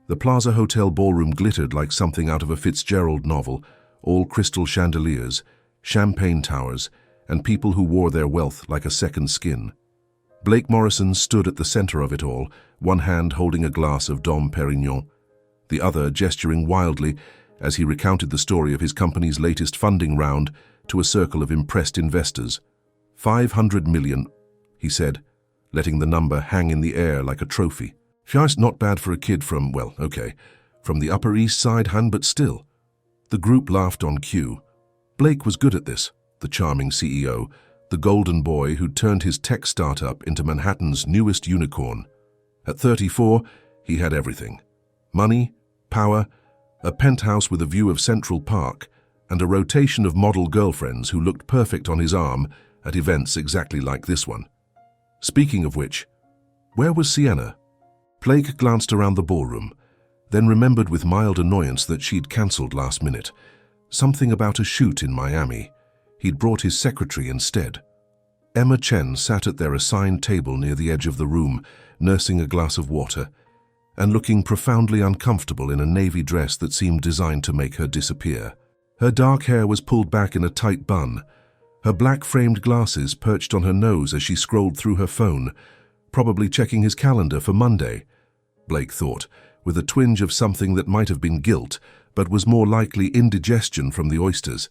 The Plaza Hotel ballroom glittered like something out of a Fitzgerald novel, all crystal chandeliers, champagne towers, and people who wore their wealth like a second skin. Blake Morrison stood at the center of it all, one hand holding a glass of Dom Perignon, the other gesturing wildly as he recounted the story of his company's latest funding round to a circle of impressed investors. 500 million, he said, letting the number hang in the air like a trophy. Just not bad for a kid from, well, okay, from the Upper East Side, hun, but still. The group laughed on cue. Blake was good at this, the charming CEO, the golden boy who'd turned his tech startup into Manhattan's newest unicorn. At 34, he had everything. Money, power, a penthouse with a view of Central Park, and a rotation of model girlfriends who looked perfect on his arm at events exactly like this one. Speaking of which, where was Sienna? Blake glanced around the ballroom, then remembered with mild annoyance that she'd cancelled last minute. Something about a shoot in Miami. He'd brought his secretary instead. Emma Chen sat at their assigned table near the edge of the room, nursing a glass of water, and looking profoundly uncomfortable in a navy dress that seemed designed to make her disappear. Her dark hair was pulled back in a tight bun, her black-framed glasses perched on her nose as she scrolled through her phone, probably checking his calendar for Monday, Blake thought, with a twinge of something that might have been guilt, but was more likely indigestion from the oysters.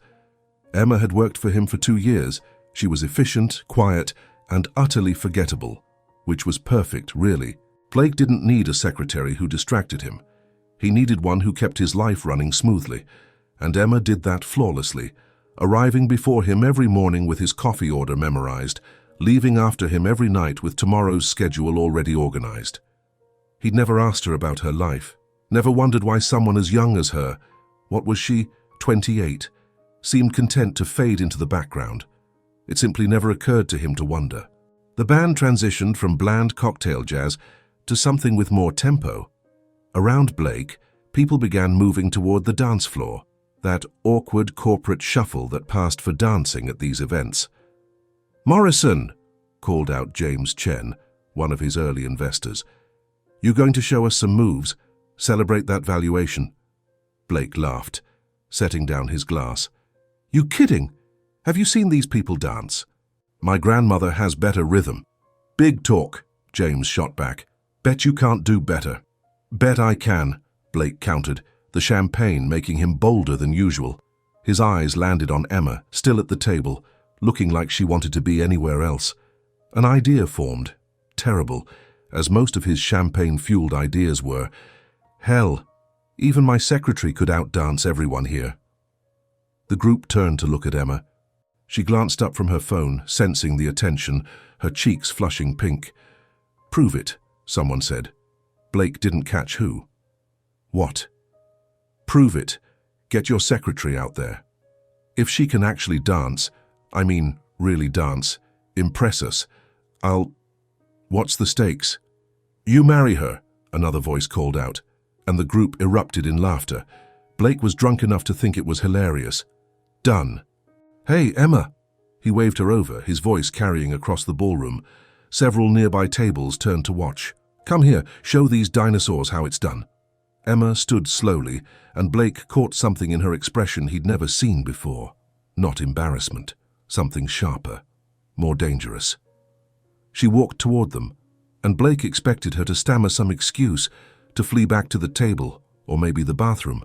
Emma had worked for him for 2 years. She was efficient, quiet, and utterly forgettable, which was perfect, really. Blake didn't need a secretary who distracted him. He needed one who kept his life running smoothly, and Emma did that flawlessly, arriving before him every morning with his coffee order memorized, leaving after him every night with tomorrow's schedule already organized. He'd never asked her about her life, never wondered why someone as young as her, what was she, 28, seemed content to fade into the background. It simply never occurred to him to wonder. The band transitioned from bland cocktail jazz to something with more tempo. Around Blake, people began moving toward the dance floor, that awkward corporate shuffle that passed for dancing at these events. "Morrison," called out James Chen, one of his early investors. "You going to show us some moves? Celebrate that valuation?" Blake laughed, setting down his glass. "You kidding? Have you seen these people dance? My grandmother has better rhythm." "Big talk," James shot back. "Bet you can't do better." "Bet I can," Blake countered, the champagne making him bolder than usual. His eyes landed on Emma, still at the table, looking like she wanted to be anywhere else. An idea formed, terrible, as most of his champagne-fueled ideas were. Hell, even my secretary could outdance everyone here. The group turned to look at Emma. She glanced up from her phone, sensing the attention, her cheeks flushing pink. "Prove it," someone said. Blake didn't catch who. "What?" "Prove it. Get your secretary out there. If she can actually dance, I mean, really dance, impress us, What's the stakes?" "You marry her," another voice called out, and the group erupted in laughter. Blake was drunk enough to think it was hilarious. "Done." "Hey, Emma!" He waved her over, his voice carrying across the ballroom. Several nearby tables turned to watch. "Come here, show these dinosaurs how it's done." Emma stood slowly, and Blake caught something in her expression he'd never seen before. Not embarrassment, something sharper, more dangerous. She walked toward them, and Blake expected her to stammer some excuse, to flee back to the table, or maybe the bathroom.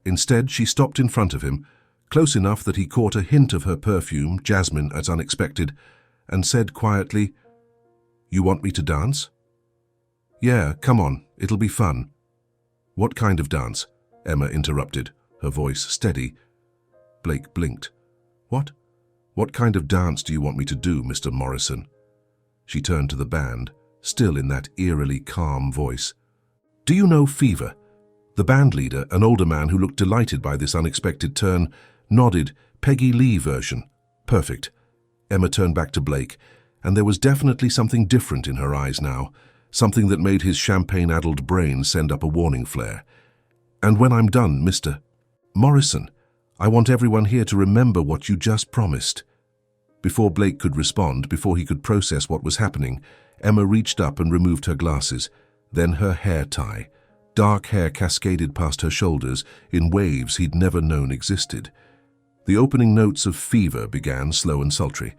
Instead, she stopped in front of him, close enough that he caught a hint of her perfume, jasmine as unexpected, and said quietly, "You want me to dance?" "Yeah, come on, it'll be fun." "What kind of dance?" Emma interrupted, her voice steady. Blake blinked. "What? What kind of dance do you want me to do, Mr. Morrison?" She turned to the band, still in that eerily calm voice. "Do you know Fever?" The band leader, an older man who looked delighted by this unexpected turn, nodded. "Peggy Lee version." "Perfect." Emma turned back to Blake, and there was definitely something different in her eyes now, something that made his champagne-addled brain send up a warning flare. "And when I'm done, Mr. Morrison, I want everyone here to remember what you just promised." Before Blake could respond, before he could process what was happening, Emma reached up and removed her glasses, then her hair tie, Dark hair cascaded past her shoulders in waves he'd never known existed. The opening notes of Fever began, slow and sultry.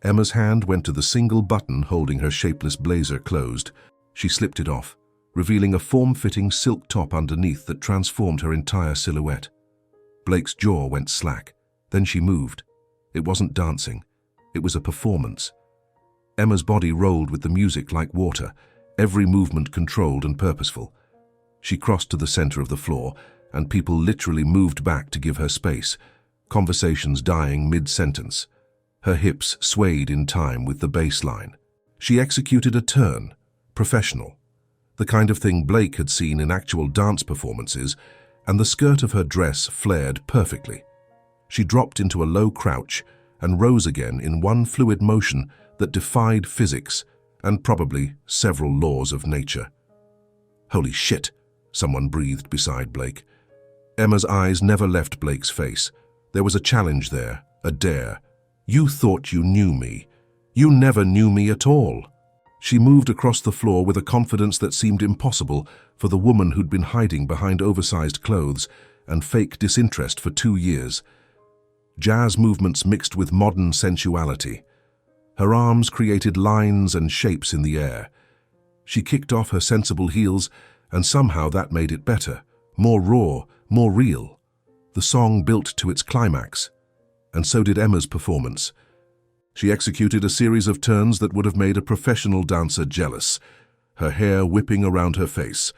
Emma's hand went to the single button holding her shapeless blazer closed. She slipped it off, revealing a form-fitting silk top underneath that transformed her entire silhouette. Blake's jaw went slack. Then she moved. It wasn't dancing. It was a performance. Emma's body rolled with the music like water, every movement controlled and purposeful. She crossed to the center of the floor, and people literally moved back to give her space, conversations dying mid-sentence. Her hips swayed in time with the bass line. She executed a turn, professional, the kind of thing Blake had seen in actual dance performances, and the skirt of her dress flared perfectly. She dropped into a low crouch and rose again in one fluid motion that defied physics and probably several laws of nature. "Holy shit," someone breathed beside Blake. Emma's eyes never left Blake's face. There was a challenge there, a dare. "You thought you knew me. You never knew me at all." She moved across the floor with a confidence that seemed impossible for the woman who'd been hiding behind oversized clothes and fake disinterest for 2 years. Jazz movements mixed with modern sensuality. Her arms created lines and shapes in the air. She kicked off her sensible heels, and somehow that made it better, more raw, more real. The song built to its climax, and so did Emma's performance. She executed a series of turns that would have made a professional dancer jealous, her hair whipping around her face.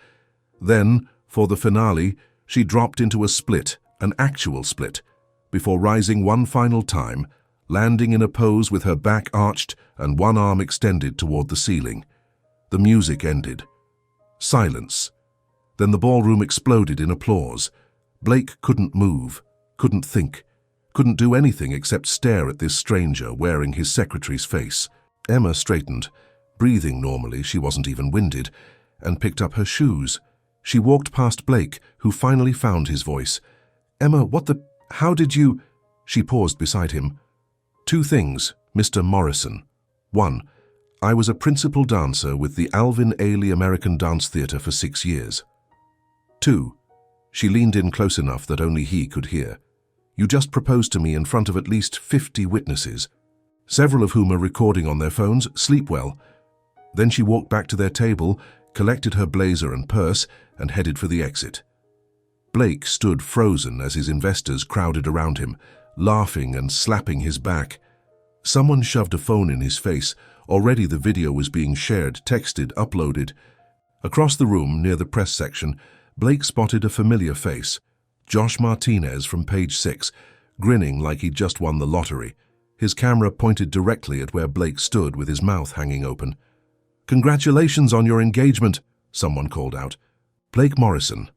Then, for the finale, she dropped into a split, an actual split, before rising one final time, landing in a pose with her back arched and one arm extended toward the ceiling. The music ended. Silence. Then the ballroom exploded in applause. Blake couldn't move, couldn't think, couldn't do anything except stare at this stranger wearing his secretary's face. Emma straightened, breathing normally, she wasn't even winded, and picked up her shoes. She walked past Blake, who finally found his voice. "Emma, how did you—" She paused beside him. "2 things, Mr. Morrison. 1. I was a principal dancer with the Alvin Ailey American Dance Theatre for 6 years. 2. She leaned in close enough that only he could hear. You just proposed to me in front of at least 50 witnesses, several of whom are recording on their phones. Sleep well." Then she walked back to their table, collected her blazer and purse, and headed for the exit. Blake stood frozen as his investors crowded around him, laughing and slapping his back. Someone shoved a phone in his face. Already the video was being shared, texted, uploaded. Across the room, near the press section, Blake spotted a familiar face. Josh Martinez from Page 6, grinning like he'd just won the lottery. His camera pointed directly at where Blake stood with his mouth hanging open. "Congratulations on your engagement," someone called out. Blake Morrison,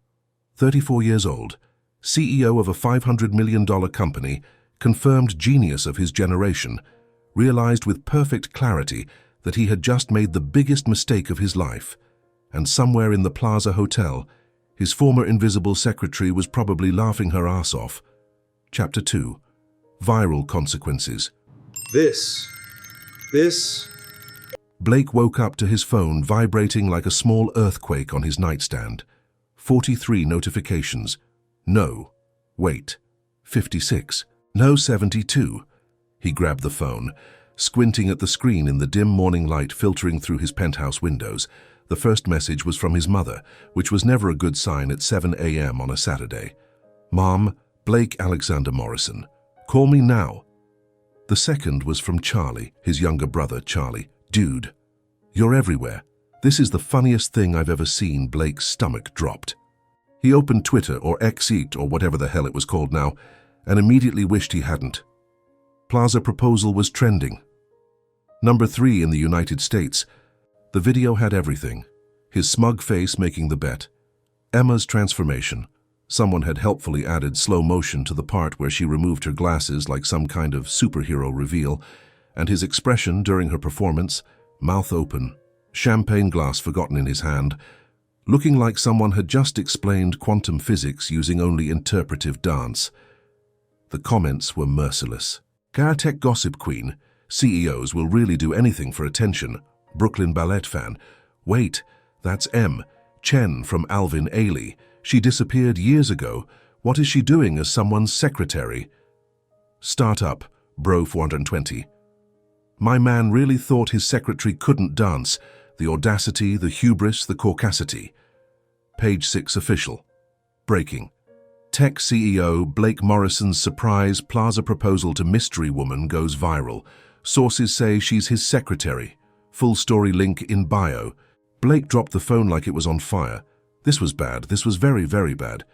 34 years old, CEO of a $500 million company, confirmed genius of his generation, realized with perfect clarity that he had just made the biggest mistake of his life. And somewhere in the Plaza Hotel, his former invisible secretary was probably laughing her ass off. Chapter 2. Viral Consequences. This. Blake woke up to his phone vibrating like a small earthquake on his nightstand. 43 notifications. No. Wait. 56. No, 72. He grabbed the phone, squinting at the screen in the dim morning light filtering through his penthouse windows. The first message was from his mother, which was never a good sign at 7 a.m. on a Saturday. "Mom, Blake Alexander Morrison. Call me now." The second was from Charlie, his younger brother, Charlie. "Dude, you're everywhere. This is the funniest thing I've ever seen." Blake's stomach dropped. He opened Twitter or X-ed or whatever the hell it was called now, and immediately wished he hadn't. Plaza proposal was trending. Number 3 in the United States. The video had everything. His smug face making the bet. Emma's transformation. Someone had helpfully added slow motion to the part where she removed her glasses like some kind of superhero reveal, and his expression during her performance, mouth open, champagne glass forgotten in his hand, looking like someone had just explained quantum physics using only interpretive dance. The comments were merciless. Tech gossip queen. CEOs will really do anything for attention. Brooklyn Ballet fan. Wait, that's M. Chen from Alvin Ailey. She disappeared years ago. What is she doing as someone's secretary? Startup, Bro 420. My man really thought his secretary couldn't dance. The audacity, the hubris, the caucasity. Page 6 official. Breaking. Tech CEO Blake Morrison's surprise plaza proposal to mystery woman goes viral. Sources say she's his secretary. Full story link in bio. Blake dropped the phone like it was on fire. This was bad. This was very, very bad.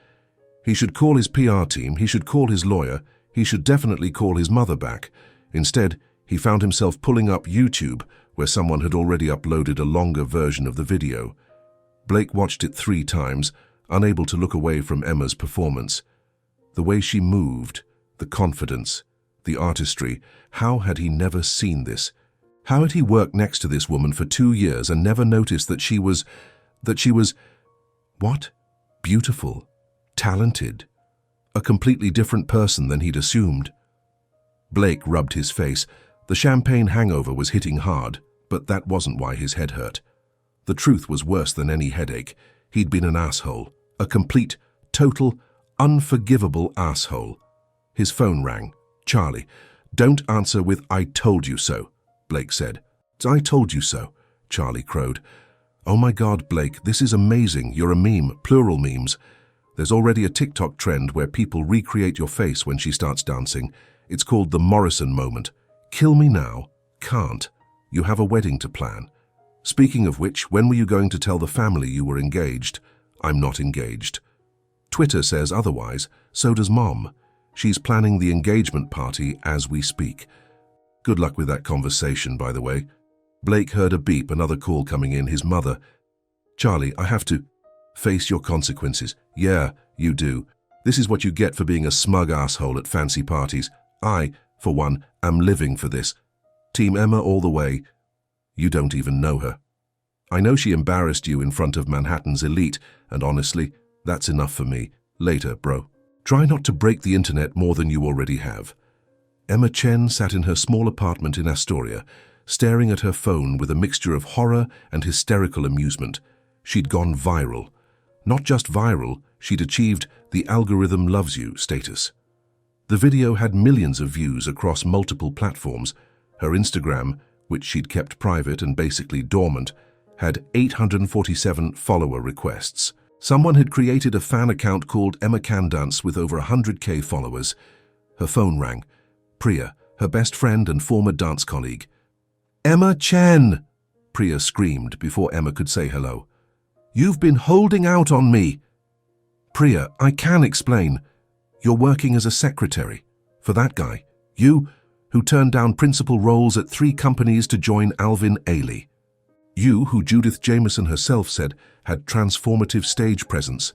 He should call his PR team. He should call his lawyer. He should definitely call his mother back. Instead, he found himself pulling up YouTube, where someone had already uploaded a longer version of the video. Blake watched it 3 times, unable to look away from Emma's performance. The way she moved, the confidence, the artistry, how had he never seen this? How had he worked next to this woman for 2 years and never noticed that she was, what? Beautiful, talented, a completely different person than he'd assumed. Blake rubbed his face. The champagne hangover was hitting hard, but that wasn't why his head hurt. The truth was worse than any headache. He'd been an asshole. A complete, total, unforgivable asshole. His phone rang. Charlie. Don't answer with "I told you so," Blake said. "I told you so," Charlie crowed. "Oh my God, Blake, this is amazing. You're a meme, plural memes. There's already a TikTok trend where people recreate your face when she starts dancing. It's called the Morrison moment. Kill me now? Can't. You have a wedding to plan. Speaking of which, when were you going to tell the family you were engaged? I'm not engaged. Twitter says otherwise, so does Mom. She's planning the engagement party as we speak. Good luck with that conversation, by the way." Blake heard a beep, another call coming in, his mother. "Charlie, I have to face your consequences." "Yeah, you do. This is what you get for being a smug asshole at fancy parties. I, for one, am living for this. Team Emma all the way. You don't even know her. I know she embarrassed you in front of Manhattan's elite, and honestly, that's enough for me. Later, bro. Try not to break the internet more than you already have." Emma Chen sat in her small apartment in Astoria, staring at her phone with a mixture of horror and hysterical amusement. She'd gone viral. Not just viral, she'd achieved the algorithm loves you status. The video had millions of views across multiple platforms. Her Instagram, which she'd kept private and basically dormant, had 847 follower requests. Someone had created a fan account called Emma Can Dance with over 100K followers. Her phone rang. Priya, her best friend and former dance colleague. "Emma Chen!" Priya screamed before Emma could say hello. "You've been holding out on me." "Priya, I can explain. You're working as a secretary for that guy. You, who turned down principal roles at 3 companies to join Alvin Ailey. You, who Judith Jameson herself said had transformative stage presence."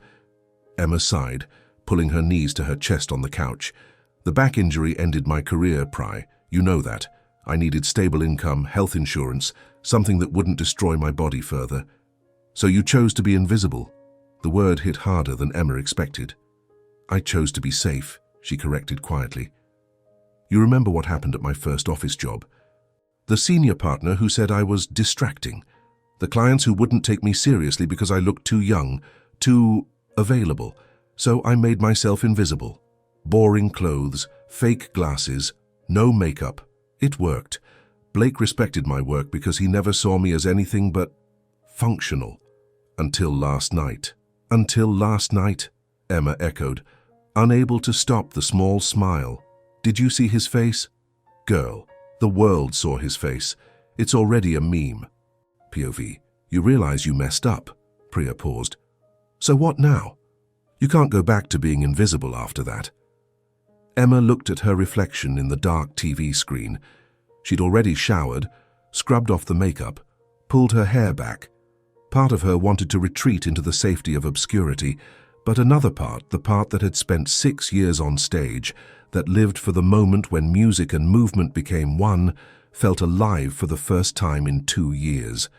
Emma sighed, pulling her knees to her chest on the couch. "The back injury ended my career, Pry. You know that. I needed stable income, health insurance, something that wouldn't destroy my body further. So you chose to be invisible." The word hit harder than Emma expected. "I chose to be safe," she corrected quietly. "You remember what happened at my first office job? The senior partner who said I was distracting. The clients who wouldn't take me seriously because I looked too young, too available. So I made myself invisible. Boring clothes, fake glasses, no makeup. It worked. Blake respected my work because he never saw me as anything but functional. Until last night." "Until last night," Emma echoed, unable to stop the small smile. "Did you see his face?" "Girl, the world saw his face. It's already a meme." POV. "You realize you messed up?" Priya paused. "So what now? You can't go back to being invisible after that." Emma looked at her reflection in the dark TV screen. She'd already showered, scrubbed off the makeup, pulled her hair back. Part of her wanted to retreat into the safety of obscurity, but another part, the part that had spent 6 years on stage, that lived for the moment when music and movement became one, felt alive for the first time in 2 years.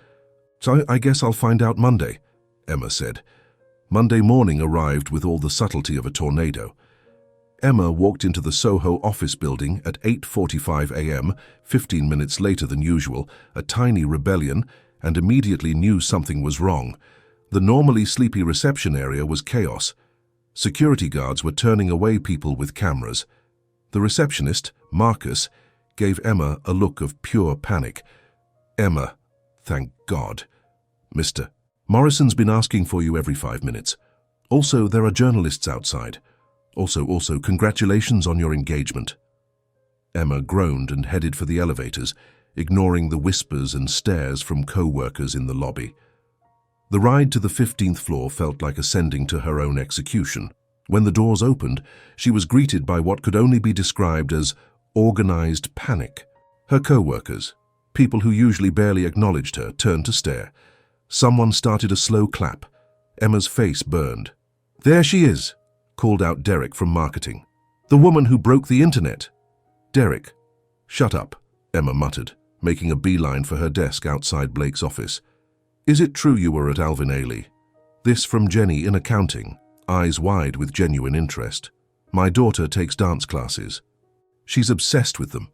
"So I guess I'll find out Monday," Emma said. Monday morning arrived with all the subtlety of a tornado. Emma walked into the Soho office building at 8:45 a.m., 15 minutes later than usual, a tiny rebellion, and immediately knew something was wrong. The normally sleepy reception area was chaos. Security guards were turning away people with cameras. The receptionist, Marcus, gave Emma a look of pure panic. "Emma, thank God. Mr. Morrison's been asking for you every 5 minutes. Also, there are journalists outside. Also, congratulations on your engagement." Emma groaned and headed for the elevators, ignoring the whispers and stares from co-workers in the lobby. The ride to the 15th floor felt like ascending to her own execution. When the doors opened, she was greeted by what could only be described as organized panic. Her co-workers, people who usually barely acknowledged her, turned to stare. Someone started a slow clap. Emma's face burned. "There she is," called out Derek from marketing. "The woman who broke the internet." "Derek, shut up," Emma muttered, making a beeline for her desk outside Blake's office. "Is it true you were at Alvin Ailey?" This from Jenny in accounting, eyes wide with genuine interest. "My daughter takes dance classes. She's obsessed with them."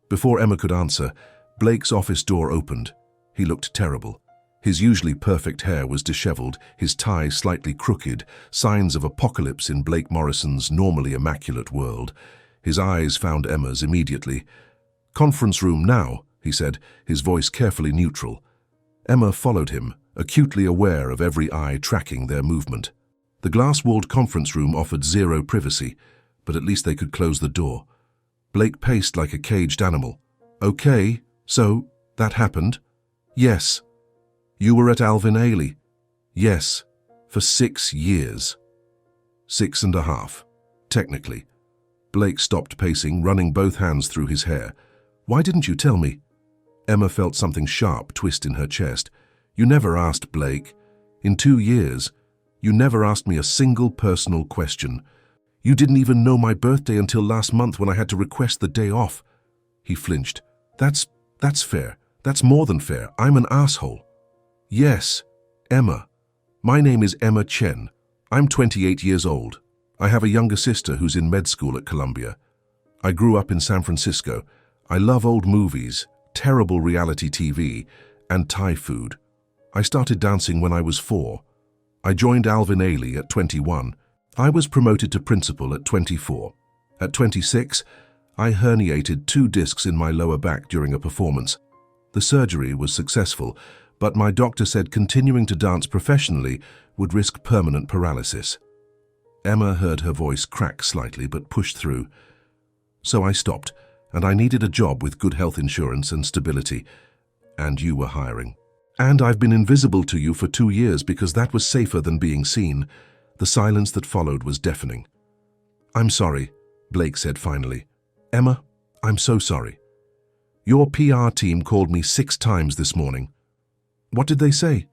Before Emma could answer, Blake's office door opened. He looked terrible. His usually perfect hair was disheveled, his tie slightly crooked, signs of apocalypse in Blake Morrison's normally immaculate world. His eyes found Emma's immediately. "Conference room now," he said, his voice carefully neutral. Emma followed him, acutely aware of every eye tracking their movement. The glass-walled conference room offered zero privacy, but at least they could close the door. Blake paced like a caged animal. "Okay, so that happened?" "Yes." "You were at Alvin Ailey?" "Yes, for 6 years." 6.5, technically. Blake stopped pacing, running both hands through his hair. "Why didn't you tell me?" Emma felt something sharp twist in her chest. "You never asked, Blake. In 2 years, you never asked me a single personal question. You didn't even know my birthday until last month when I had to request the day off." He flinched. That's fair. That's more than fair. I'm an asshole." "Yes, Emma. My name is Emma Chen. I'm 28 years old. I have a younger sister who's in med school at Columbia. I grew up in San Francisco. I love old movies, terrible reality TV, and Thai food. I started dancing when I was 4. I joined Alvin Ailey at 21. I was promoted to principal at 24. At 26, I herniated 2 discs in my lower back during a performance. The surgery was successful, but my doctor said continuing to dance professionally would risk permanent paralysis. Emma heard her voice crack slightly but pushed through. "So I stopped, and I needed a job with good health insurance and stability. And you were hiring. And I've been invisible to you for 2 years because that was safer than being seen." The silence that followed was deafening. "I'm sorry," Blake said finally. "Emma, I'm so sorry. Your PR team called me 6 times this morning." "What did they say?"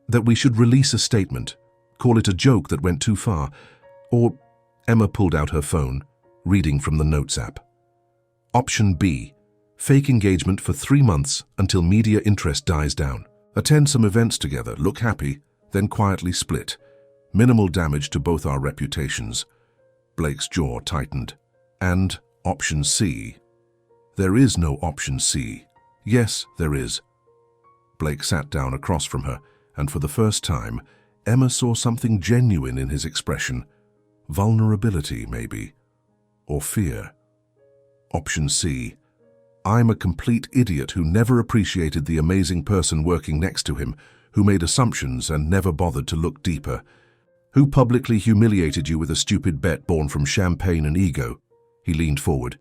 "That we should release a statement, call it a joke that went too far, or..." Emma pulled out her phone, reading from the Notes app. "Option B, fake engagement for 3 months until media interest dies down. Attend some events together, look happy, then quietly split. Minimal damage to both our reputations." Blake's jaw tightened. "And option C." "There is no option C." "Yes, there is." Blake sat down across from her, and for the first time, Emma saw something genuine in his expression. Vulnerability, maybe. Or fear. Option C. "I'm a complete idiot who never appreciated the amazing person working next to him, who made assumptions and never bothered to look deeper. Who publicly humiliated you with a stupid bet born from champagne and ego." He leaned forward.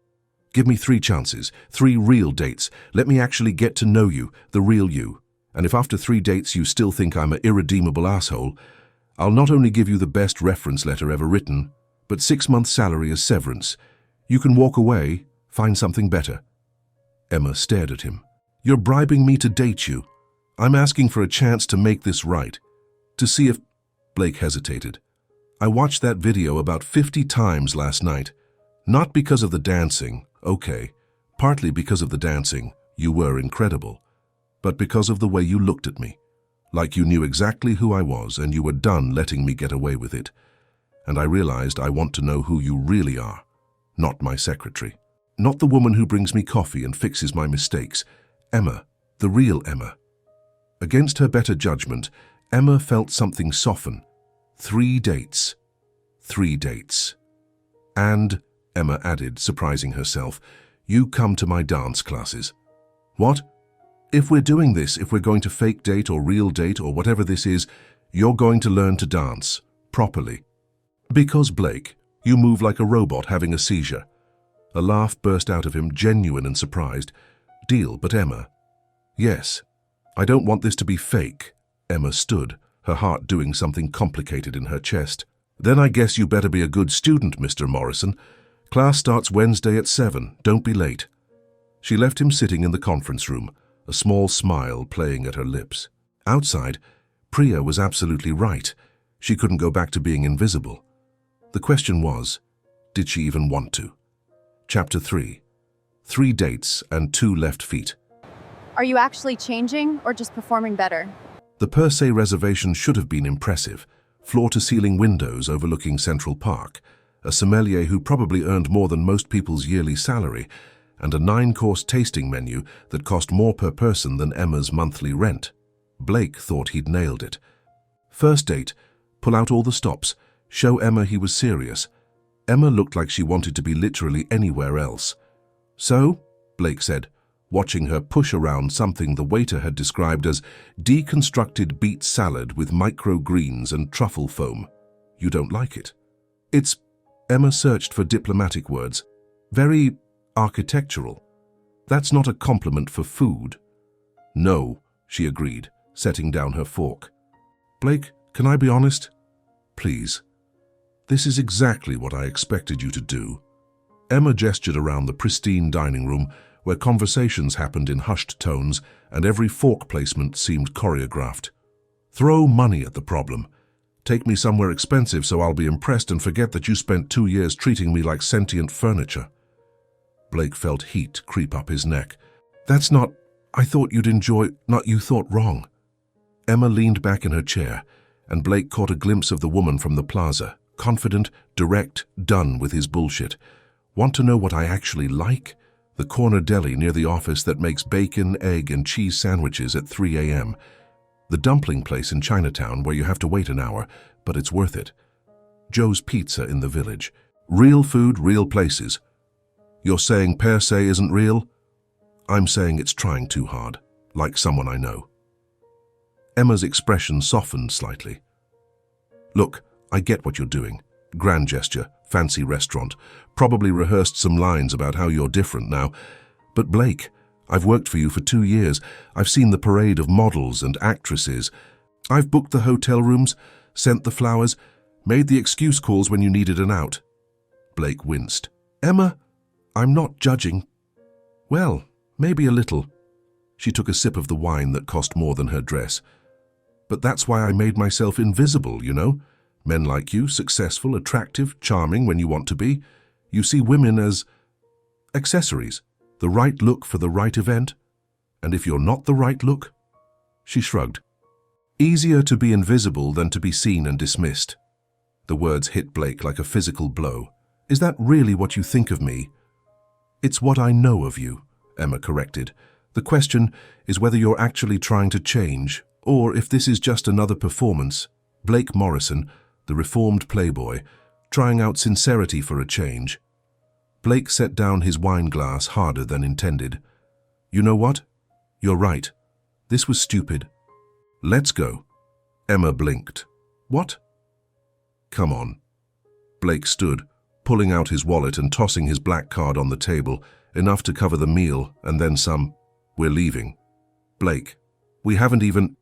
"Give me 3 chances, 3 real dates. Let me actually get to know you, the real you. And if after 3 dates you still think I'm an irredeemable asshole, I'll not only give you the best reference letter ever written, but 6 months' salary as severance. You can walk away, find something better." Emma stared at him. "You're bribing me to date you. I'm asking for a chance to make this right. To see if..." Blake hesitated. "I watched that video about 50 times last night. Not because of the dancing, okay. Partly because of the dancing, you were incredible. But because of the way you looked at me. Like you knew exactly who I was and you were done letting me get away with it. And I realized I want to know who you really are. Not my secretary. Not the woman who brings me coffee and fixes my mistakes. Emma, the real Emma." Against her better judgment, Emma felt something soften. 3 dates. 3 dates. And, Emma added, surprising herself, you come to my dance classes. What? If we're doing this, if we're going to fake date or real date or whatever this is, you're going to learn to dance. Properly. Because, Blake, you move like a robot having a seizure. A laugh burst out of him, genuine and surprised. Deal, but Emma. Yes. I don't want this to be fake. Emma stood, her heart doing something complicated in her chest. Then I guess you better be a good student, Mr. Morrison. Class starts Wednesday at 7. Don't be late. She left him sitting in the conference room, a small smile playing at her lips. Outside, Priya was absolutely right. She couldn't go back to being invisible. The question was, did she even want to? Chapter 3. 3 dates and 2 left feet. Are you actually changing or just performing better? The per se reservation should have been impressive. Floor-to-ceiling windows overlooking Central Park, a sommelier who probably earned more than most people's yearly salary, and a 9-course tasting menu that cost more per person than Emma's monthly rent. Blake thought he'd nailed it. First date, pull out all the stops, show Emma he was serious. Emma looked like she wanted to be literally anywhere else. So, Blake said, watching her push around something the waiter had described as deconstructed beet salad with microgreens and truffle foam. You don't like it? It's, Emma searched for diplomatic words, very architectural. That's not a compliment for food. No, she agreed, setting down her fork. Blake, can I be honest? Please. This is exactly what I expected you to do. Emma gestured around the pristine dining room where conversations happened in hushed tones and every fork placement seemed choreographed. Throw money at the problem. Take me somewhere expensive so I'll be impressed and forget that you spent 2 years treating me like sentient furniture. Blake felt heat creep up his neck. That's not, I thought you'd enjoy, not you thought wrong. Emma leaned back in her chair, and Blake caught a glimpse of the woman from the plaza, confident, direct, done with his bullshit. Want to know what I actually like? The corner deli near the office that makes bacon, egg, and cheese sandwiches at 3 a.m. The dumpling place in Chinatown where you have to wait an hour, but it's worth it. Joe's Pizza in the village. Real food, real places. You're saying per se isn't real? I'm saying it's trying too hard, like someone I know. Emma's expression softened slightly. Look, I get what you're doing. Grand gesture, fancy restaurant, probably rehearsed some lines about how you're different now. But Blake, I've worked for you for 2 years. I've seen the parade of models and actresses. I've booked the hotel rooms, sent the flowers, made the excuse calls when you needed an out. Blake winced. Emma, I'm not judging. Well, maybe a little. She took a sip of the wine that cost more than her dress. But that's why I made myself invisible, you know? Men like you, successful, attractive, charming when you want to be. You see women as accessories, the right look for the right event. And if you're not the right look, she shrugged. Easier to be invisible than to be seen and dismissed. The words hit Blake like a physical blow. Is that really what you think of me? It's what I know of you, Emma corrected. The question is whether you're actually trying to change, or if this is just another performance. Blake Morrison, the reformed playboy, trying out sincerity for a change. Blake set down his wine glass harder than intended. You know what? You're right. This was stupid. Let's go. Emma blinked. What? Come on. Blake stood, pulling out his wallet and tossing his black card on the table, enough to cover the meal and then some. We're leaving. Blake, we haven't even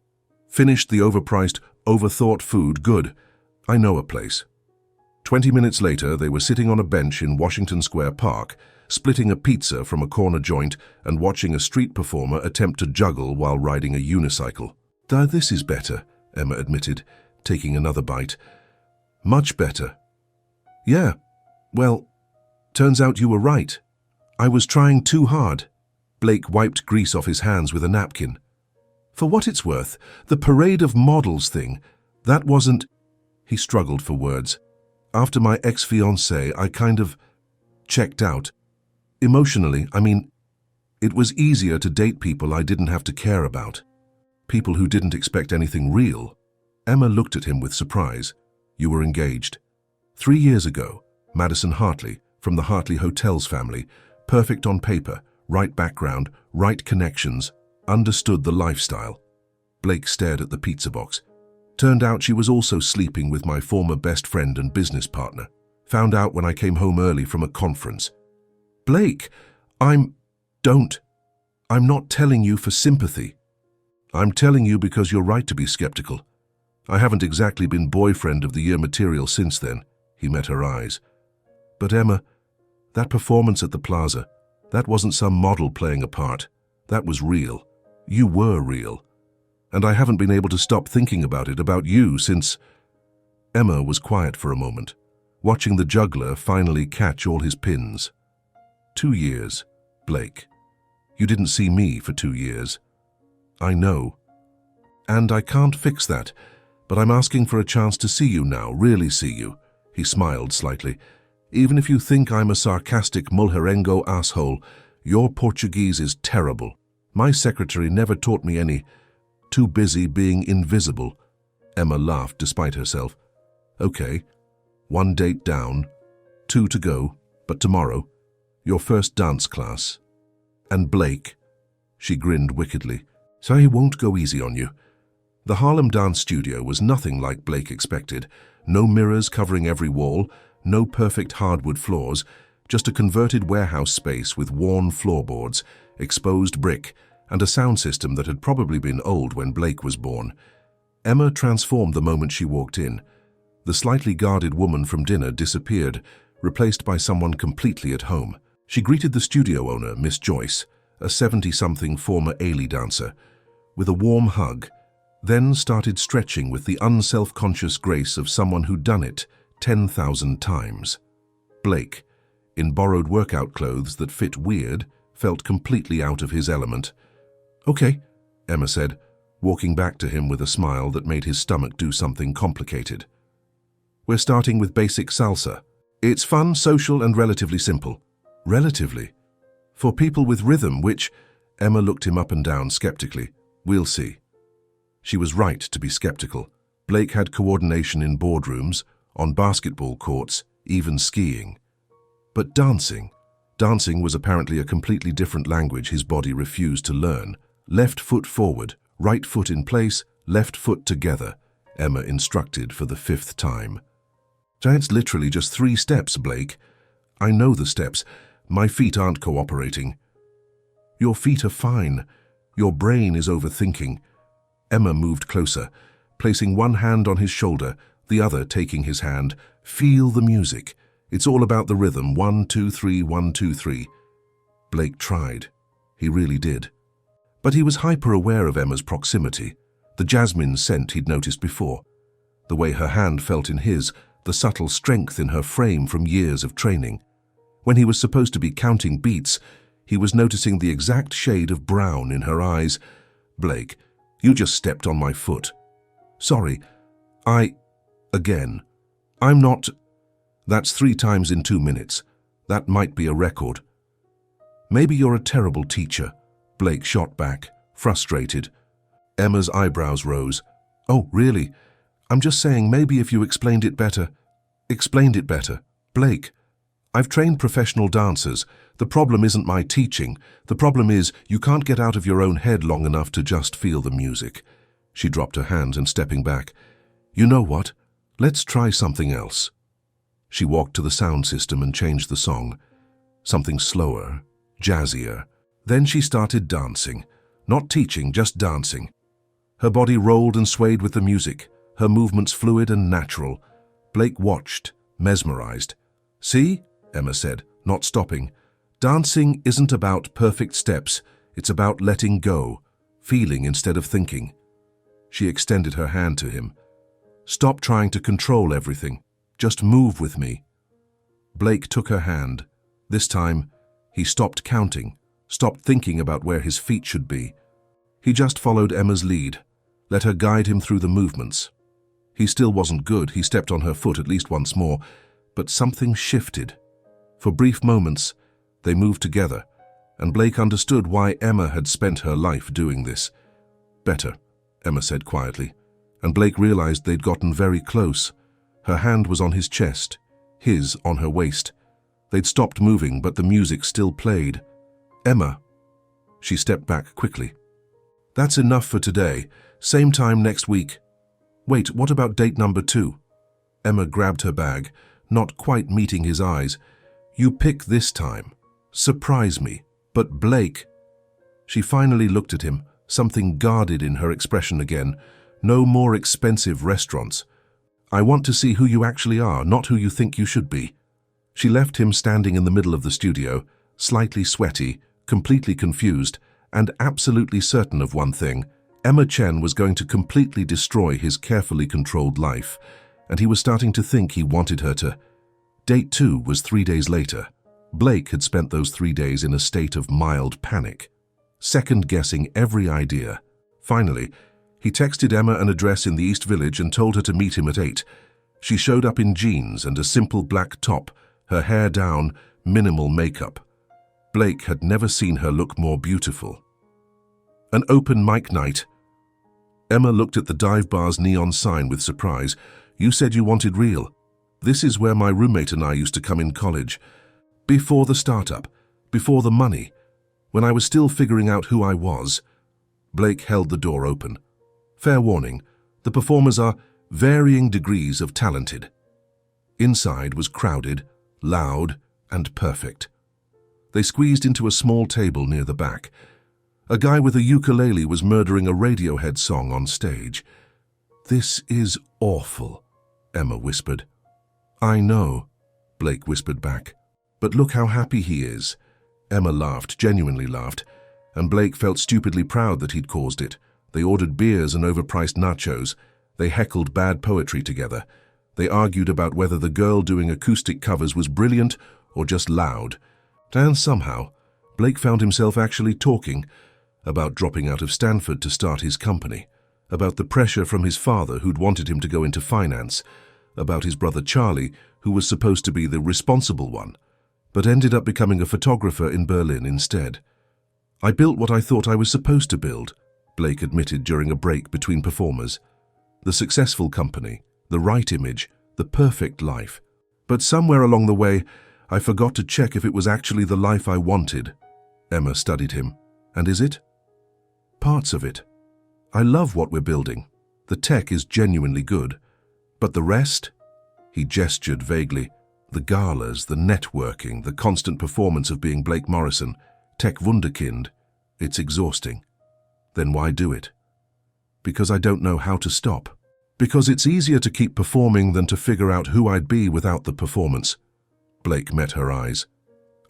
finished the overpriced, overthought food. Good. I know a place. 20 minutes later, they were sitting on a bench in Washington Square Park, splitting a pizza from a corner joint and watching a street performer attempt to juggle while riding a unicycle. This is better, Emma admitted, taking another bite. Much better. Yeah, well, turns out you were right. I was trying too hard. Blake wiped grease off his hands with a napkin. For what it's worth, the parade of models thing, that wasn't... He struggled for words. After my ex-fiancée, I kind of checked out. Emotionally, I mean, it was easier to date people I didn't have to care about. People who didn't expect anything real. Emma looked at him with surprise. You were engaged. 3 years ago, Madison Hartley, from the Hartley Hotels family, perfect on paper, right background, right connections, understood the lifestyle. Blake stared at the pizza box. Turned out she was also sleeping with my former best friend and business partner. Found out when I came home early from a conference. Blake, I'm not telling you for sympathy. I'm telling you because you're right to be skeptical. I haven't exactly been boyfriend of the year material since then. He met her eyes. But Emma, that performance at the plaza, that wasn't some model playing a part. That was real. You were real. And I haven't been able to stop thinking about you since... Emma was quiet for a moment, watching the juggler finally catch all his pins. 2 years, Blake. You didn't see me for 2 years. I know. And I can't fix that, but I'm asking for a chance to see you now, really see you. He smiled slightly. Even if you think I'm a sarcastic mulherengo asshole, your Portuguese is terrible. My secretary never taught me any. Too busy being invisible. Emma laughed despite herself. Okay, 1 date down, 2 to go, but tomorrow, your first dance class. And Blake, she grinned wickedly, so he won't go easy on you. The Harlem Dance Studio was nothing like Blake expected. No mirrors covering every wall, no perfect hardwood floors, just a converted warehouse space with worn floorboards, exposed brick, and a sound system that had probably been old when Blake was born. Emma transformed the moment she walked in. The slightly guarded woman from dinner disappeared, replaced by someone completely at home. She greeted the studio owner, Miss Joyce, a 70-something former Ailey dancer, with a warm hug, then started stretching with the unself-conscious grace of someone who'd done it 10,000 times. Blake, in borrowed workout clothes that fit weird, felt completely out of his element. Okay, Emma said, walking back to him with a smile that made his stomach do something complicated. We're starting with basic salsa. It's fun, social, and relatively simple. Relatively? For people with rhythm, which... Emma looked him up and down skeptically. We'll see. She was right to be skeptical. Blake had coordination in boardrooms, on basketball courts, even skiing. But dancing was apparently a completely different language his body refused to learn. Left foot forward, right foot in place, left foot together, Emma instructed for the 5th time. It's literally just 3 steps, Blake. I know the steps. My feet aren't cooperating. Your feet are fine. Your brain is overthinking. Emma moved closer, placing one hand on his shoulder, the other taking his hand. Feel the music. It's all about the rhythm. 1, 2, 3, 1, 2, 3. Blake tried. He really did. But he was hyper-aware of Emma's proximity, the jasmine scent he'd noticed before, the way her hand felt in his, the subtle strength in her frame from years of training. When he was supposed to be counting beats, he was noticing the exact shade of brown in her eyes. Blake, you just stepped on my foot. Sorry, Again. I'm not... That's 3 times in 2 minutes. That might be a record. Maybe you're a terrible teacher, Blake shot back, frustrated. Emma's eyebrows rose. Oh, really? I'm just saying maybe if you explained it better. Explained it better. Blake, I've trained professional dancers. The problem isn't my teaching. The problem is you can't get out of your own head long enough to just feel the music. She dropped her hands and stepping back. You know what? Let's try something else. She walked to the sound system and changed the song. Something slower, jazzier. Then she started dancing. Not teaching, just dancing. Her body rolled and swayed with the music, her movements fluid and natural. Blake watched, mesmerized. See? Emma said, not stopping. Dancing isn't about perfect steps. It's about letting go, feeling instead of thinking. She extended her hand to him. Stop trying to control everything. Just move with me. Blake took her hand. This time, he stopped counting, stopped thinking about where his feet should be. He just followed Emma's lead, let her guide him through the movements. He still wasn't good. He stepped on her foot at least once more, but something shifted. For brief moments, they moved together, and Blake understood why Emma had spent her life doing this. Better, Emma said quietly, and Blake realized they'd gotten very close. Her hand was on his chest, his on her waist. They'd stopped moving, but the music still played. "Emma." She stepped back quickly. "That's enough for today. Same time next week." "Wait, what about date number 2? Emma grabbed her bag, not quite meeting his eyes. "You pick this time. Surprise me." "But Blake." She finally looked at him, something guarded in her expression again. "No more expensive restaurants. I want to see who you actually are, not who you think you should be." She left him standing in the middle of the studio, slightly sweaty, completely confused, and absolutely certain of one thing. Emma Chen was going to completely destroy his carefully controlled life, and he was starting to think he wanted her to. Date 2 was 3 days later. Blake had spent those 3 days in a state of mild panic, second-guessing every idea. Finally, he texted Emma an address in the East Village and told her to meet him at 8. She showed up in jeans and a simple black top, her hair down, minimal makeup. Blake had never seen her look more beautiful. An open mic night. Emma looked at the dive bar's neon sign with surprise. "You said you wanted real." "This is where my roommate and I used to come in college. Before the startup, before the money, when I was still figuring out who I was." Blake held the door open. "Fair warning, the performers are varying degrees of talented." Inside was crowded, loud, and perfect. They squeezed into a small table near the back. A guy with a ukulele was murdering a Radiohead song on stage. "This is awful," Emma whispered. "I know," Blake whispered back. "But look how happy he is." Emma laughed, genuinely laughed, and Blake felt stupidly proud that he'd caused it. They ordered beers and overpriced nachos. They heckled bad poetry together. They argued about whether the girl doing acoustic covers was brilliant or just loud. And somehow, Blake found himself actually talking about dropping out of Stanford to start his company, about the pressure from his father who'd wanted him to go into finance, about his brother Charlie, who was supposed to be the responsible one, but ended up becoming a photographer in Berlin instead. "I built what I thought I was supposed to build," Blake admitted during a break between performers. "The successful company, the right image, the perfect life. But somewhere along the way, I forgot to check if it was actually the life I wanted." Emma studied him. "And is it?" "Parts of it. I love what we're building. The tech is genuinely good. But the rest?" He gestured vaguely. "The galas, the networking, the constant performance of being Blake Morrison, Tech Wunderkind. It's exhausting." "Then why do it?" "Because I don't know how to stop. Because it's easier to keep performing than to figure out who I'd be without the performance." Blake met her eyes.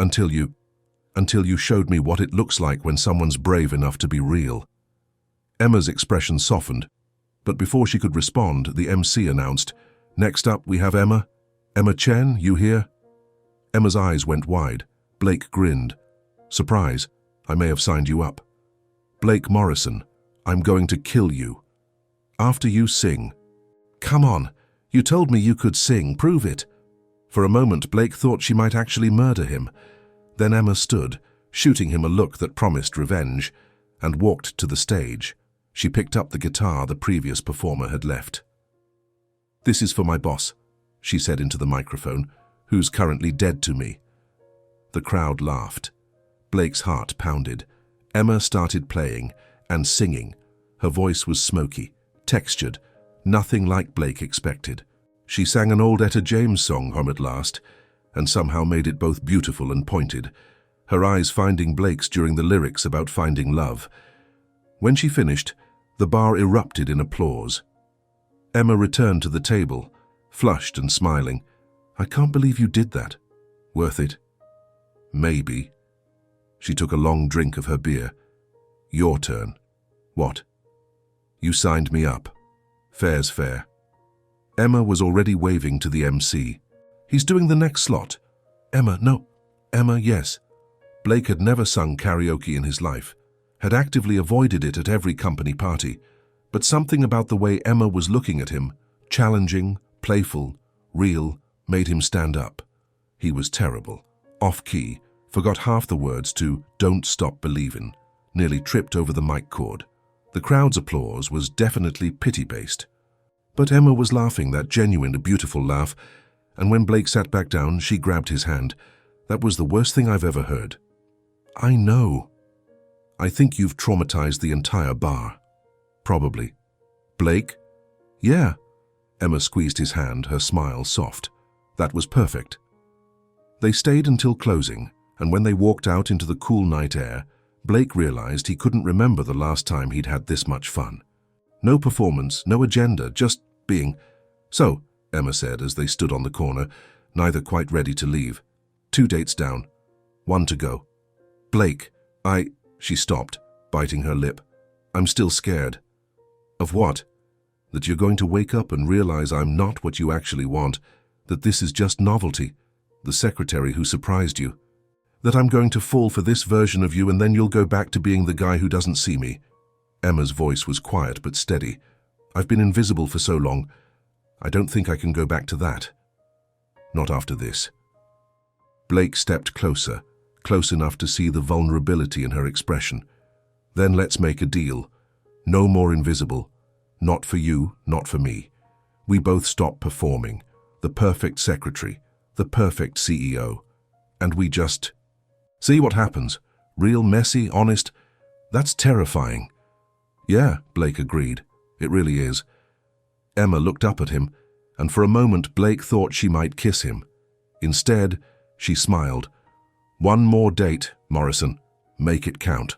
Until you showed me what it looks like when someone's brave enough to be real." Emma's expression softened, but before she could respond, the MC announced, "Next up, we have Emma. Emma Chen, you here?" Emma's eyes went wide. Blake grinned. "Surprise, I may have signed you up." "Blake Morrison, I'm going to kill you. After you sing." "Come on, you told me you could sing, prove it." For a moment, Blake thought she might actually murder him. Then Emma stood, shooting him a look that promised revenge, and walked to the stage. She picked up the guitar the previous performer had left. "This is for my boss," she said into the microphone, "who's currently dead to me." The crowd laughed. Blake's heart pounded. Emma started playing and singing. Her voice was smoky, textured, nothing like Blake expected. She sang an old Etta James song home at last, and somehow made it both beautiful and pointed, her eyes finding Blake's during the lyrics about finding love. When she finished, the bar erupted in applause. Emma returned to the table, flushed and smiling. "I can't believe you did that." "Worth it?" "Maybe." She took a long drink of her beer. "Your turn." "What?" "You signed me up. Fair's fair." Emma was already waving to the MC. "He's doing the next slot." "Emma, no." "Emma, yes." Blake had never sung karaoke in his life, had actively avoided it at every company party, but something about the way Emma was looking at him, challenging, playful, real, made him stand up. He was terrible, off-key, forgot half the words to "Don't Stop Believin'," nearly tripped over the mic cord. The crowd's applause was definitely pity-based. But Emma was laughing, that genuine, beautiful laugh, and when Blake sat back down, she grabbed his hand. That was the worst thing I've ever heard. I know. I think you've traumatized the entire bar. Probably. Blake? Yeah. Emma squeezed his hand, her smile soft. That was perfect. They stayed until closing, and when they walked out into the cool night air, Blake realized he couldn't remember the last time he'd had this much fun. No performance, no agenda, just being. So, Emma said as they stood on the corner, neither quite ready to leave. 2 dates down. 1 to go. Blake, She stopped, biting her lip. I'm still scared. Of what? That you're going to wake up and realize I'm not what you actually want, that this is just novelty, the secretary who surprised you. That I'm going to fall for this version of you and then you'll go back to being the guy who doesn't see me. Emma's voice was quiet but steady. I've been invisible for so long. I don't think I can go back to that. Not after this. Blake stepped closer, close enough to see the vulnerability in her expression. Then let's make a deal. No more invisible. Not for you, not for me. We both stop performing. The perfect secretary, the perfect CEO. And we just see what happens. Real, messy, honest. That's terrifying. Yeah, Blake agreed. It really is. Emma looked up at him, and for a moment Blake thought she might kiss him. Instead, she smiled. One more date, Morrison. Make it count.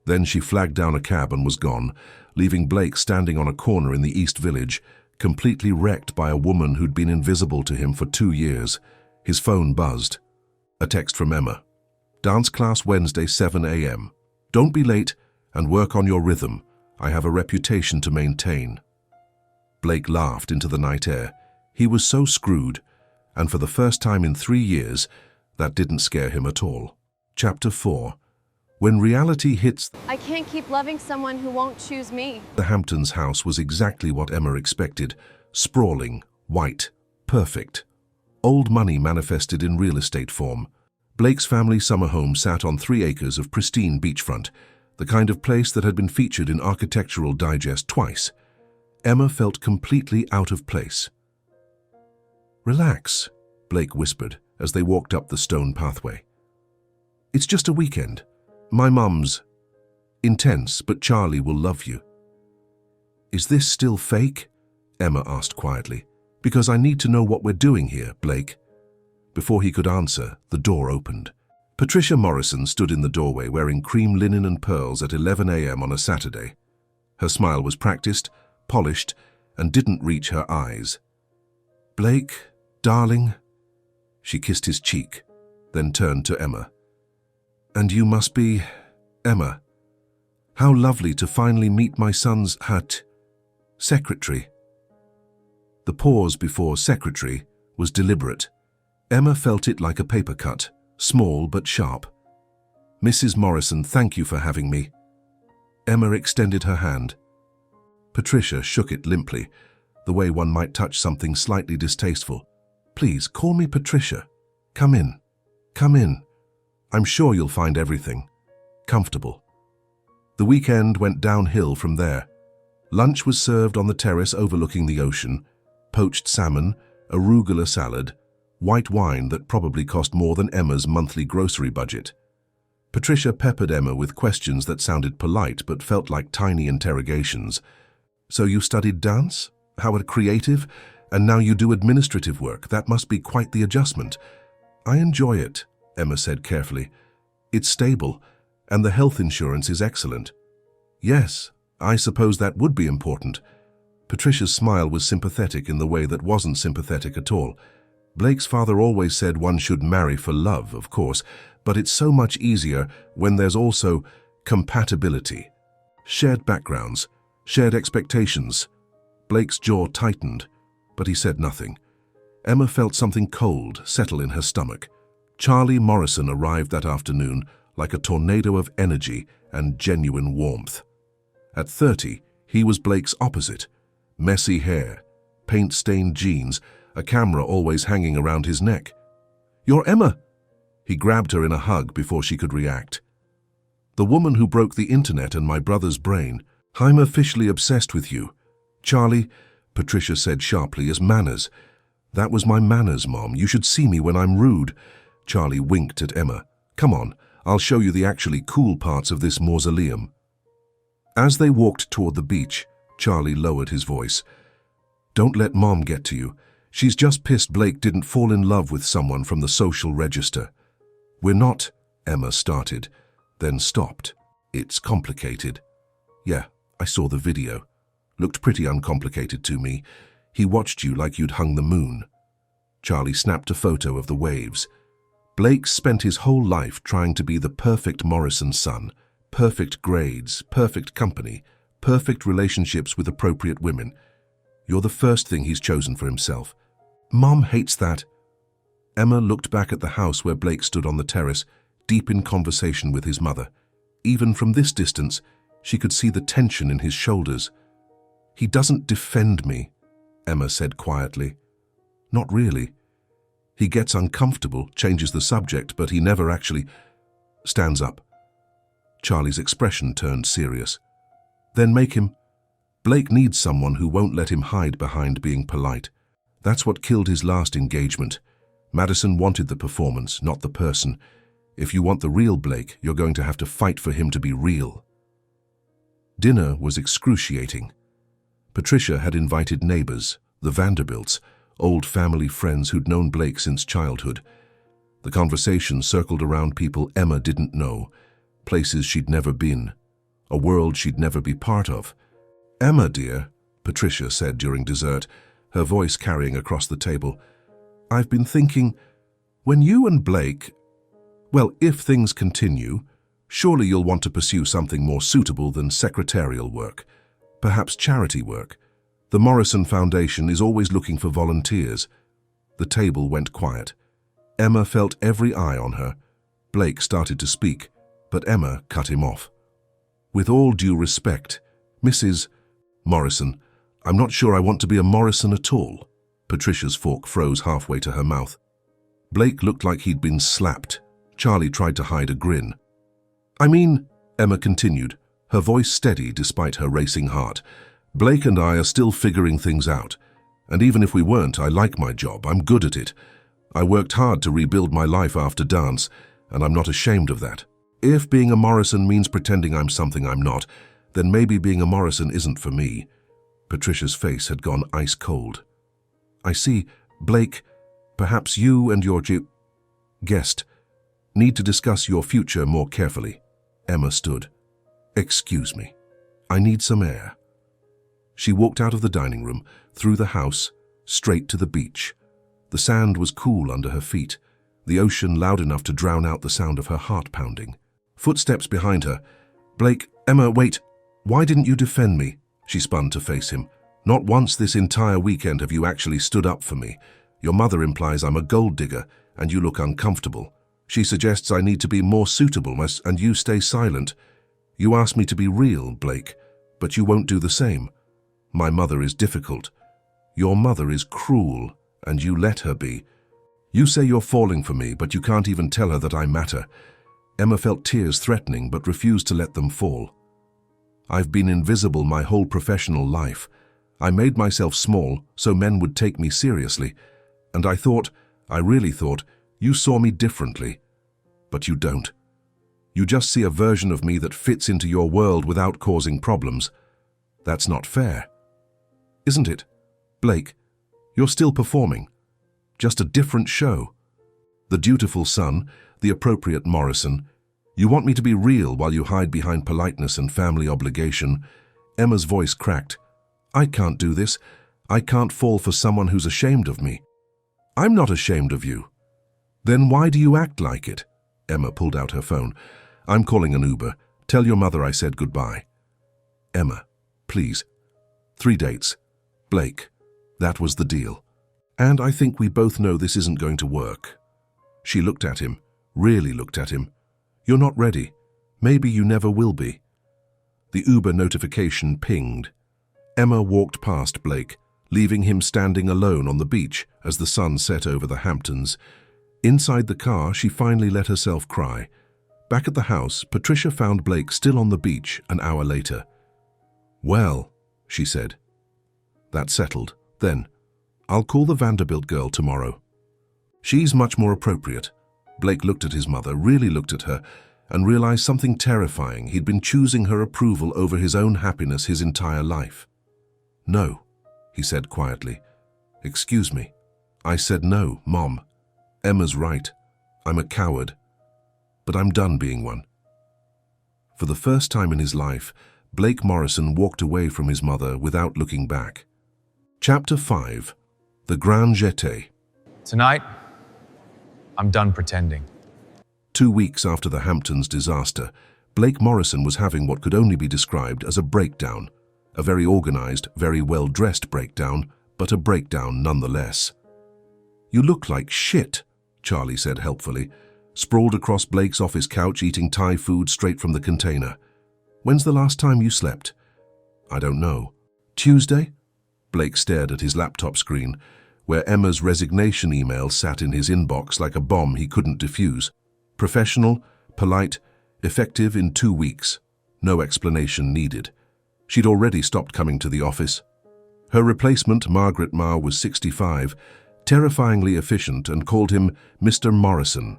Then she flagged down a cab and was gone, leaving Blake standing on a corner in the East Village, completely wrecked by a woman who'd been invisible to him for 2 years. His phone buzzed. A text from Emma. Dance class Wednesday, 7 a.m. Don't be late and work on your rhythm. I have a reputation to maintain. Blake laughed into the night air. He was so screwed, and for the first time in 3 years, that didn't scare him at all. Chapter 4. When reality hits. I can't keep loving someone who won't choose me. The Hamptons' house was exactly what Emma expected. Sprawling, white, perfect. Old money manifested in real estate form. Blake's family summer home sat on 3 acres of pristine beachfront, the kind of place that had been featured in Architectural Digest twice. Emma felt completely out of place. Relax, Blake whispered as they walked up the stone pathway. It's just a weekend. My mum's intense, but Charlie will love you. Is this still fake? Emma asked quietly. Because I need to know what we're doing here, Blake. Before he could answer, the door opened. Patricia Morrison stood in the doorway wearing cream linen and pearls at 11 a.m. on a Saturday. Her smile was practiced, polished, and didn't reach her eyes. Blake, darling. She kissed his cheek, then turned to Emma. And you must be Emma. How lovely to finally meet my son's secretary. The pause before secretary was deliberate. Emma felt it like a paper cut, small but sharp. Mrs. Morrison, thank you for having me. Emma extended her hand. Patricia shook it limply, the way one might touch something slightly distasteful. Please, call me Patricia. Come in. Come in. I'm sure you'll find everything comfortable. The weekend went downhill from there. Lunch was served on the terrace overlooking the ocean, poached salmon, arugula salad, white wine that probably cost more than Emma's monthly grocery budget. Patricia peppered Emma with questions that sounded polite but felt like tiny interrogations. So you studied dance? How creative? And now you do administrative work. That must be quite the adjustment. I enjoy it, Emma said carefully. It's stable, and the health insurance is excellent. Yes, I suppose that would be important. Patricia's smile was sympathetic in the way that wasn't sympathetic at all. Blake's father always said one should marry for love, of course, but it's so much easier when there's also compatibility. Shared backgrounds, shared expectations. Blake's jaw tightened, but he said nothing. Emma felt something cold settle in her stomach. Charlie Morrison arrived that afternoon like a tornado of energy and genuine warmth. At 30, he was Blake's opposite. Messy hair, paint-stained jeans, a camera always hanging around his neck. You're Emma! He grabbed her in a hug before she could react. The woman who broke the internet and my brother's brain. I'm officially obsessed with you. Charlie, Patricia said sharply, as manners. That was my manners, Mom. You should see me when I'm rude. Charlie winked at Emma. Come on, I'll show you the actually cool parts of this mausoleum. As they walked toward the beach, Charlie lowered his voice. Don't let Mom get to you. She's just pissed Blake didn't fall in love with someone from the social register. We're not, Emma started, then stopped. It's complicated. Yeah, I saw the video. Looked pretty uncomplicated to me. He watched you like you'd hung the moon. Charlie snapped a photo of the waves. Blake spent his whole life trying to be the perfect Morrison son. Perfect grades, perfect company, perfect relationships with appropriate women. You're the first thing he's chosen for himself. Mom hates that. Emma looked back at the house where Blake stood on the terrace, deep in conversation with his mother. Even from this distance, she could see the tension in his shoulders. He doesn't defend me, Emma said quietly. Not really. He gets uncomfortable, changes the subject, but he never actually stands up. Charlie's expression turned serious. Then make him. Blake needs someone who won't let him hide behind being polite. That's what killed his last engagement. Madison wanted the performance, not the person. If you want the real Blake, you're going to have to fight for him to be real. Dinner was excruciating. Patricia had invited neighbors, the Vanderbilts, old family friends who'd known Blake since childhood. The conversation circled around people Emma didn't know, places she'd never been, a world she'd never be part of. Emma, dear, Patricia said during dessert, her voice carrying across the table, I've been thinking, when you and Blake, well, if things continue, surely you'll want to pursue something more suitable than secretarial work, perhaps charity work. The Morrison Foundation is always looking for volunteers. The table went quiet. Emma felt every eye on her. Blake started to speak, but Emma cut him off. With all due respect, Mrs. Morrison, I'm not sure I want to be a Morrison at all. Patricia's fork froze halfway to her mouth. Blake looked like he'd been slapped. Charlie tried to hide a grin. I mean, Emma continued, her voice steady despite her racing heart, Blake and I are still figuring things out. And even if we weren't, I like my job. I'm good at it. I worked hard to rebuild my life after dance, and I'm not ashamed of that. If being a Morrison means pretending I'm something I'm not, then maybe being a Morrison isn't for me. Patricia's face had gone ice cold. I see, Blake, perhaps you and your guest need to discuss your future more carefully. Emma stood. Excuse me. I need some air. She walked out of the dining room, through the house, straight to the beach. The sand was cool under her feet, the ocean loud enough to drown out the sound of her heart pounding. Footsteps behind her. Blake, Emma, wait. Why didn't you defend me? She spun to face him. Not once this entire weekend have you actually stood up for me. Your mother implies I'm a gold digger, and you look uncomfortable. She suggests I need to be more suitable, and you stay silent. You ask me to be real, Blake, but you won't do the same. My mother is difficult. Your mother is cruel, and you let her be. You say you're falling for me, but you can't even tell her that I matter. Emma felt tears threatening, but refused to let them fall. I've been invisible my whole professional life. I made myself small so men would take me seriously, and I really thought, you saw me differently. But you don't. You just see a version of me that fits into your world without causing problems. That's not fair. Isn't it? Blake, you're still performing. Just a different show. The dutiful son, the appropriate Morrison. You want me to be real while you hide behind politeness and family obligation. Emma's voice cracked. I can't do this. I can't fall for someone who's ashamed of me. I'm not ashamed of you. Then why do you act like it? Emma pulled out her phone. I'm calling an Uber. Tell your mother I said goodbye. Emma, please. 3 dates. Blake. That was the deal. And I think we both know this isn't going to work. She looked at him, really looked at him. You're not ready. Maybe you never will be. The Uber notification pinged. Emma walked past Blake, leaving him standing alone on the beach as the sun set over the Hamptons. Inside the car, she finally let herself cry. Back at the house, Patricia found Blake still on the beach an hour later. Well, she said. That's settled. Then, I'll call the Vanderbilt girl tomorrow. She's much more appropriate. Blake looked at his mother, really looked at her, and realized something terrifying. He'd been choosing her approval over his own happiness his entire life. "No," he said quietly. "Excuse me. I said no, Mom. Emma's right. I'm a coward. But I'm done being one." For the first time in his life, Blake Morrison walked away from his mother without looking back. Chapter 5. The Grand Jeté. Tonight, I'm done pretending. 2 weeks after the Hamptons disaster, Blake Morrison was having what could only be described as a breakdown. A very organized, very well-dressed breakdown, but a breakdown nonetheless. "You look like shit," Charlie said helpfully, sprawled across Blake's office couch eating Thai food straight from the container. "When's the last time you slept?" "I don't know." "Tuesday?" Blake stared at his laptop screen, where Emma's resignation email sat in his inbox like a bomb he couldn't defuse. Professional, polite, effective in 2 weeks. No explanation needed. She'd already stopped coming to the office. Her replacement, Margaret Ma, was 65, terrifyingly efficient, and called him Mr. Morrison,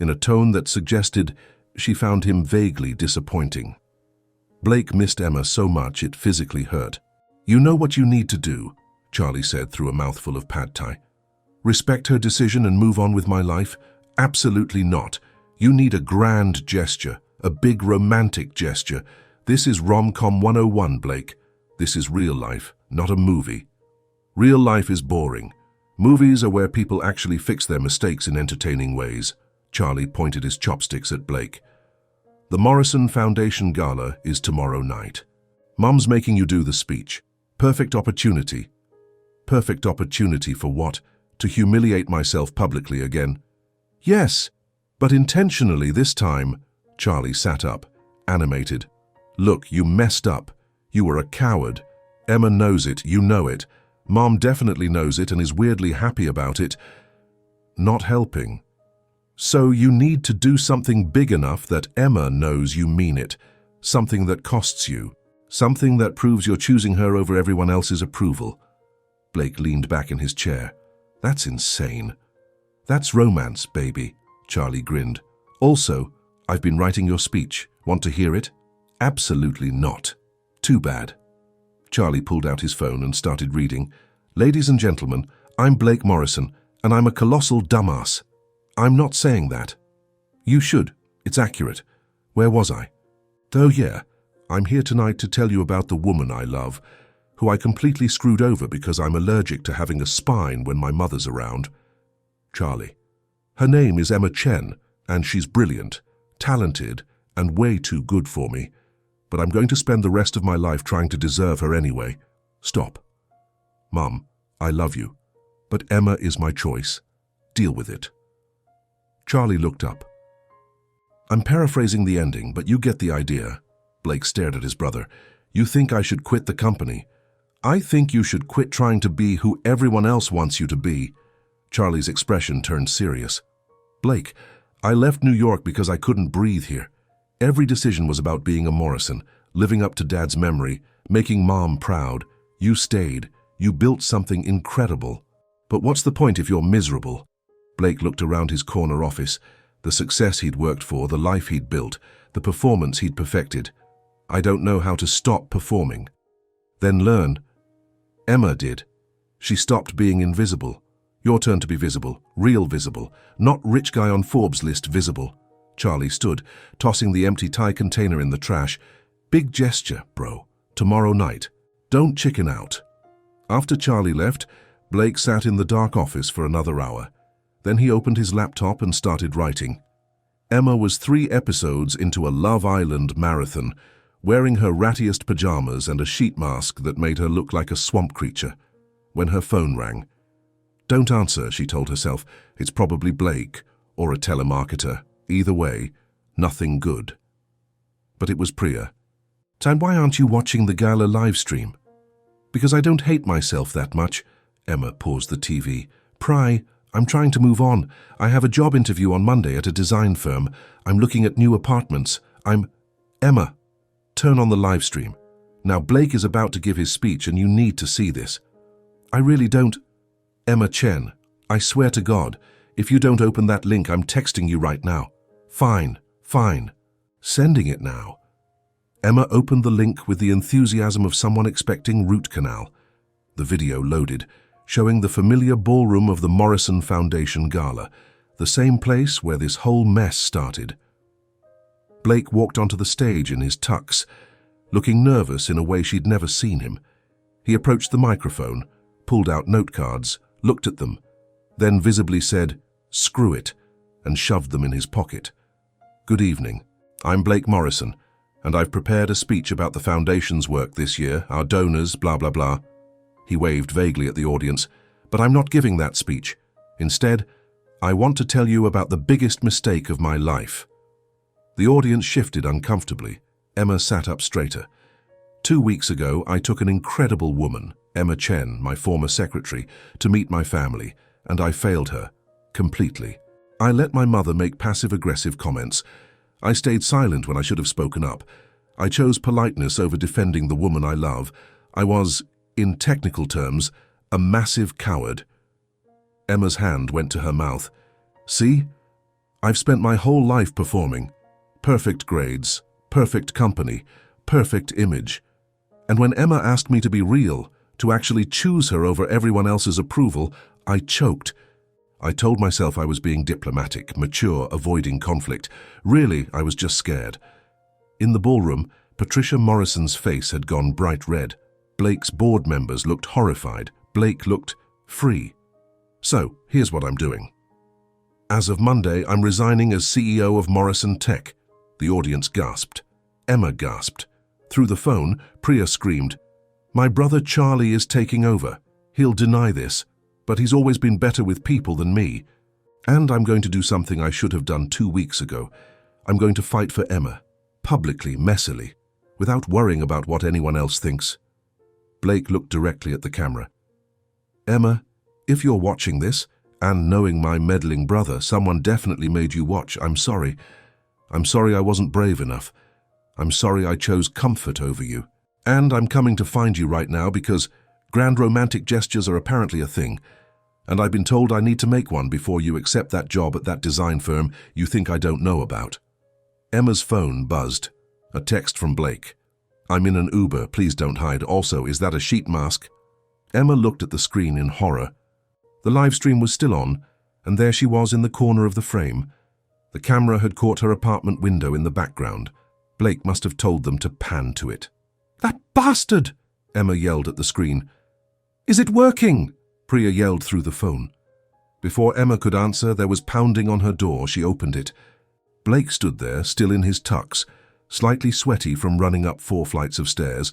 in a tone that suggested she found him vaguely disappointing. Blake missed Emma so much it physically hurt. "You know what you need to do," Charlie said through a mouthful of pad thai. "Respect her decision and move on with my life? Absolutely not. You need a grand gesture, a big romantic gesture. This is rom-com 101, Blake. This is real life, not a movie. Real life is boring. Movies are where people actually fix their mistakes in entertaining ways." Charlie pointed his chopsticks at Blake. "The Morrison Foundation Gala is tomorrow night. Mum's making you do the speech. Perfect opportunity. Perfect opportunity for what? To humiliate myself publicly again?" "Yes, but intentionally this time." Charlie sat up, animated. "Look, you messed up. You were a coward. Emma knows it, you know it. Mom definitely knows it and is weirdly happy about it. Not helping. So you need to do something big enough that Emma knows you mean it. Something that costs you. Something that proves you're choosing her over everyone else's approval." Blake leaned back in his chair. "That's insane." "That's romance, baby," Charlie grinned. "Also, I've been writing your speech. Want to hear it?" "Absolutely not." "Too bad." Charlie pulled out his phone and started reading. "Ladies and gentlemen, I'm Blake Morrison, and I'm a colossal dumbass. I'm not saying that. You should. It's accurate. Where was I? Oh yeah, I'm here tonight to tell you about the woman I love, who I completely screwed over because I'm allergic to having a spine when my mother's around. Charlie. Her name is Emma Chen, and she's brilliant, talented, and way too good for me. But I'm going to spend the rest of my life trying to deserve her anyway. Stop. Mum, I love you, but Emma is my choice. Deal with it." Charlie looked up. "I'm paraphrasing the ending, but you get the idea." Blake stared at his brother. "You think I should quit the company? I think you should quit trying to be who everyone else wants you to be." Charlie's expression turned serious. "Blake, I left New York because I couldn't breathe here. Every decision was about being a Morrison, living up to Dad's memory, making Mom proud. You stayed. You built something incredible. But what's the point if you're miserable?" Blake looked around his corner office. The success he'd worked for, the life he'd built, the performance he'd perfected. "I don't know how to stop performing." "Then learn." Emma did. She stopped being invisible. Your turn to be visible, real visible, not rich guy on Forbes list visible. Charlie stood, tossing the empty Thai container in the trash. "Big gesture, bro. Tomorrow night. Don't chicken out." After Charlie left, Blake sat in the dark office for another hour. Then he opened his laptop and started writing. Emma was 3 episodes into a Love Island marathon, wearing her rattiest pajamas and a sheet mask that made her look like a swamp creature, when her phone rang. Don't answer, she told herself. It's probably Blake or a telemarketer. Either way, nothing good. But it was Priya. "Tan, why aren't you watching the gala live stream?" "Because I don't hate myself that much." Emma paused the TV. "Pri, I'm trying to move on. I have a job interview on Monday at a design firm. I'm looking at new apartments. Emma, turn on the live stream. Now Blake is about to give his speech and you need to see this. I really don't. Emma Chen, I swear to God, if you don't open that link, I'm texting you right now. Fine. Sending it now. Emma opened the link with the enthusiasm of someone expecting root canal. The video loaded, showing the familiar ballroom of the Morrison Foundation Gala, the same place where this whole mess started. Blake walked onto the stage in his tux, looking nervous in a way she'd never seen him. He approached the microphone, pulled out note cards, looked at them, then visibly said, "Screw it," and shoved them in his pocket. "Good evening. I'm Blake Morrison, and I've prepared a speech about the Foundation's work this year, our donors, blah, blah, blah." He waved vaguely at the audience, "But I'm not giving that speech. Instead, I want to tell you about the biggest mistake of my life." The audience shifted uncomfortably. Emma sat up straighter. "2 weeks ago, I took an incredible woman, Emma Chen, my former secretary, to meet my family, and I failed her. Completely. I let my mother make passive-aggressive comments. I stayed silent when I should have spoken up. I chose politeness over defending the woman I love. I was, in technical terms, a massive coward." Emma's hand went to her mouth. "See? I've spent my whole life performing. Perfect grades, perfect company, perfect image. And when Emma asked me to be real, to actually choose her over everyone else's approval, I choked. I told myself I was being diplomatic, mature, avoiding conflict. Really, I was just scared." In the ballroom, Patricia Morrison's face had gone bright red. Blake's board members looked horrified. Blake looked free. "So, here's what I'm doing. As of Monday, I'm resigning as CEO of Morrison Tech." The audience gasped. Emma gasped. Through the phone, Priya screamed, "My brother Charlie is taking over. He'll deny this, but he's always been better with people than me. And I'm going to do something I should have done 2 weeks ago. I'm going to fight for Emma, publicly, messily, without worrying about what anyone else thinks." Blake looked directly at the camera. "Emma, if you're watching this, and knowing my meddling brother, someone definitely made you watch, I'm sorry. I'm sorry I wasn't brave enough. I'm sorry I chose comfort over you. And I'm coming to find you right now because grand romantic gestures are apparently a thing. And I've been told I need to make one before you accept that job at that design firm you think I don't know about." Emma's phone buzzed. A text from Blake. "I'm in an Uber, please don't hide. Also, is that a sheet mask?" Emma looked at the screen in horror. The live stream was still on, and there she was in the corner of the frame. The camera had caught her apartment window in the background. Blake must have told them to pan to it. "That bastard!" Emma yelled at the screen. "Is it working?" Priya yelled through the phone. Before Emma could answer, there was pounding on her door. She opened it. Blake stood there, still in his tux, slightly sweaty from running up 4 flights of stairs.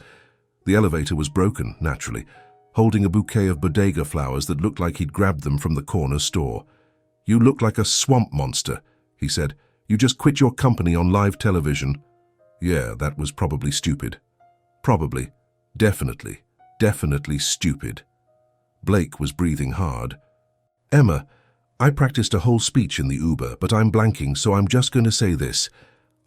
The elevator was broken, naturally, holding a bouquet of bodega flowers that looked like he'd grabbed them from the corner store. "You look like a swamp monster," he said. "You just quit your company on live television." Yeah, that was probably stupid. Probably. Definitely stupid. Blake was breathing hard. "Emma, I practiced a whole speech in the Uber, but I'm blanking, so I'm just going to say this.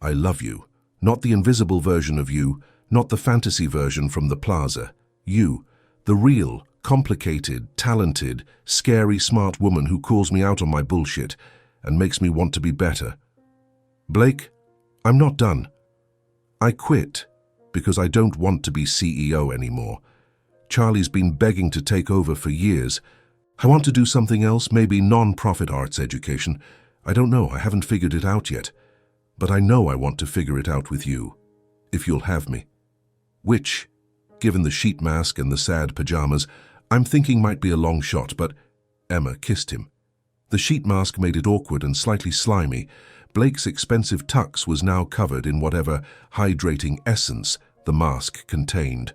I love you. Not the invisible version of you, not the fantasy version from the plaza. You, the real, complicated, talented, scary, smart woman who calls me out on my bullshit and makes me want to be better. Blake, I'm not done. I quit because I don't want to be CEO anymore. Charlie's been begging to take over for years. I want to do something else, maybe non-profit arts education. I don't know, I haven't figured it out yet. But I know I want to figure it out with you, if you'll have me. Which, given the sheet mask and the sad pajamas, I'm thinking might be a long shot, but..." Emma kissed him. The sheet mask made it awkward and slightly slimy. Blake's expensive tux was now covered in whatever hydrating essence the mask contained.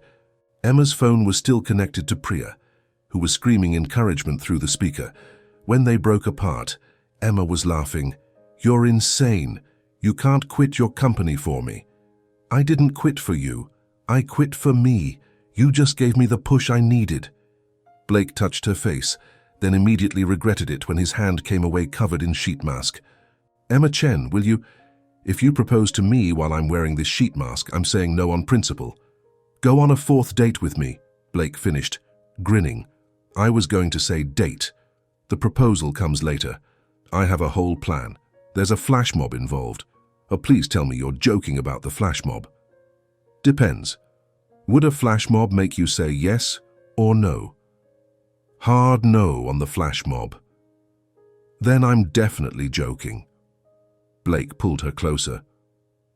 Emma's phone was still connected to Priya, who was screaming encouragement through the speaker. When they broke apart, Emma was laughing. "You're insane. You can't quit your company for me." "I didn't quit for you. I quit for me. You just gave me the push I needed." Blake touched her face, then immediately regretted it when his hand came away covered in sheet mask. "Emma Chen, will you... If you propose to me while I'm wearing this sheet mask, I'm saying no on principle." Go on a fourth date with me, Blake finished, grinning. I was going to say date. The proposal comes later. I have a whole plan. There's a flash mob involved. Oh, please tell me you're joking about the flash mob. Depends. Would a flash mob make you say yes or no? Hard no on the flash mob. Then I'm definitely joking. Blake pulled her closer.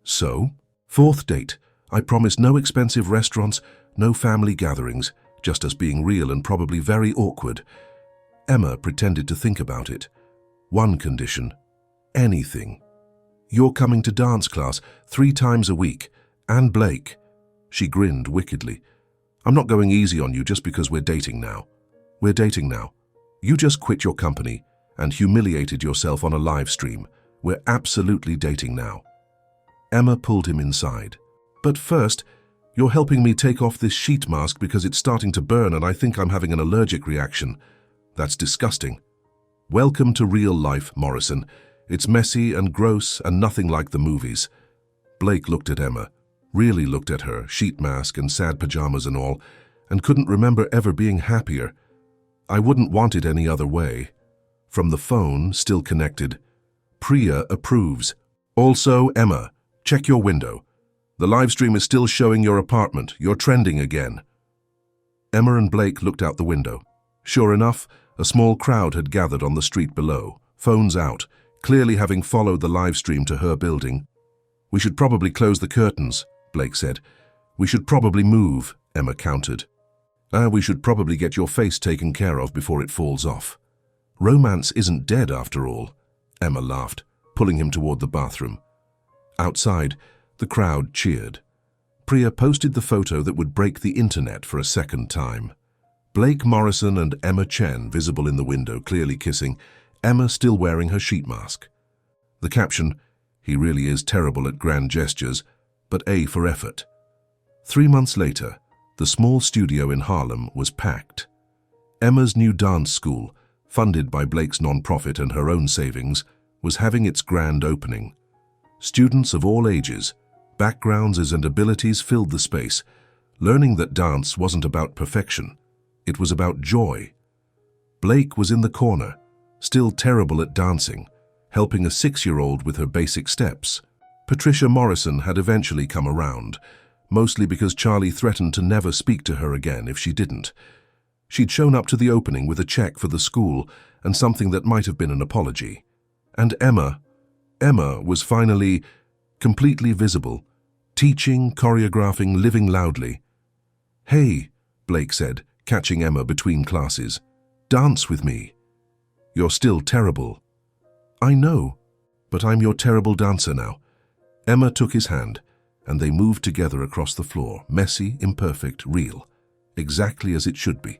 So? Fourth date. I promise no expensive restaurants, no family gatherings, just us being real and probably very awkward. Emma pretended to think about it. One condition. Anything. You're coming to dance class 3 times a week. And Blake. She grinned wickedly. I'm not going easy on you just because we're dating now. We're dating now. You just quit your company and humiliated yourself on a live stream. We're absolutely dating now. Emma pulled him inside. But first, you're helping me take off this sheet mask because it's starting to burn and I think I'm having an allergic reaction. That's disgusting. Welcome to real life, Morrison. It's messy and gross and nothing like the movies. Blake looked at Emma, really looked at her, sheet mask and sad pajamas and all, and couldn't remember ever being happier. I wouldn't want it any other way. From the phone, still connected, Priya approves. Also, Emma, check your window. The live stream is still showing your apartment. You're trending again. Emma and Blake looked out the window. Sure enough, a small crowd had gathered on the street below, phones out, clearly having followed the live stream to her building. We should probably close the curtains, Blake said. We should probably move, Emma countered. We should probably get your face taken care of before it falls off. Romance isn't dead after all, Emma laughed, pulling him toward the bathroom. Outside, the crowd cheered. Priya posted the photo that would break the internet for a second time. Blake Morrison and Emma Chen visible in the window, clearly kissing, Emma still wearing her sheet mask. The caption, he really is terrible at grand gestures, but A for effort. 3 months later, the small studio in Harlem was packed. Emma's new dance school, funded by Blake's non-profit and her own savings, was having its grand opening. Students of all ages, backgrounds and abilities filled the space, learning that dance wasn't about perfection. It was about joy. Blake was in the corner, still terrible at dancing, helping a 6-year-old with her basic steps. Patricia Morrison had eventually come around, mostly because Charlie threatened to never speak to her again if she didn't. She'd shown up to the opening with a check for the school and something that might have been an apology. And Emma was finally completely visible, teaching, choreographing, living loudly. Hey, Blake said, catching Emma between classes. Dance with me. You're still terrible. I know, but I'm your terrible dancer now. Emma took his hand, and they moved together across the floor, messy, imperfect, real, exactly as it should be.